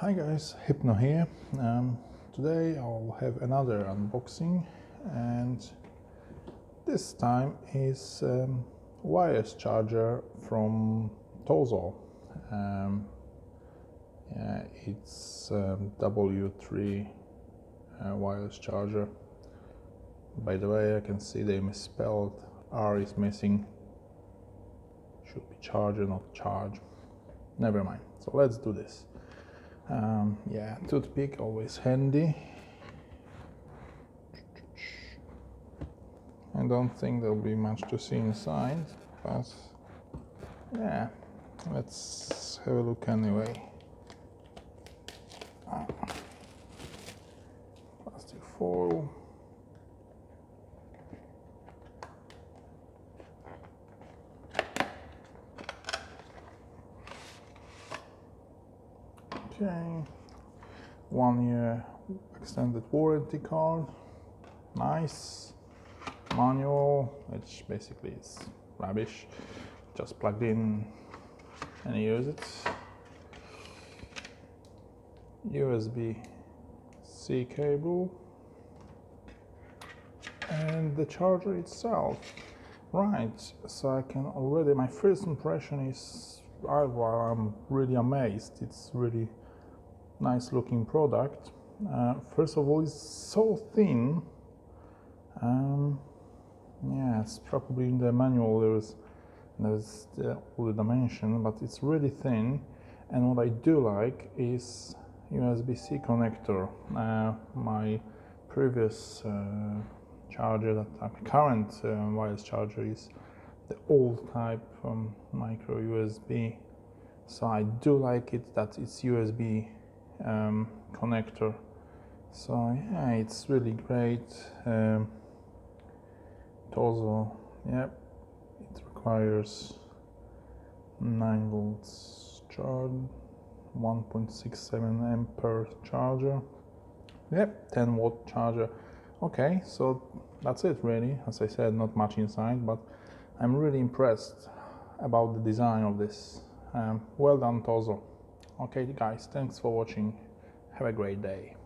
Hi guys, Hypno here. Today I'll have another unboxing, and this time is wireless charger from TOZO. Yeah, it's W3 wireless charger. By the way, I can see they misspelled, R is missing. Should be charger, not charge. Never mind. So let's do this. Yeah, toothpick always handy. I don't think there'll be much to see inside, but yeah, let's have a look anyway. Plastic foil. Okay, 1 year extended warranty card. Nice. Manual, which basically is rubbish. Just plugged in and use it. USB-C cable. And the charger itself. Right, so I can already, my first impression is, I'm really amazed. It's really nice looking product. First of all, it's so thin. Yeah, it's probably in the manual there's all the dimension, but it's really thin. And what I do like is USB-C connector. My previous charger, current wireless charger, is the old type micro USB. So I do like it that it's USB connector. So yeah, it's really great. TOZO, yeah, it requires 9 volts charge, 1.67 ampere charger. Yep, 10 watt charger. Okay, so that's it really. As I said, not much inside, but I'm really impressed about the design of this. Well done, TOZO. Okay guys, thanks for watching. Have a great day.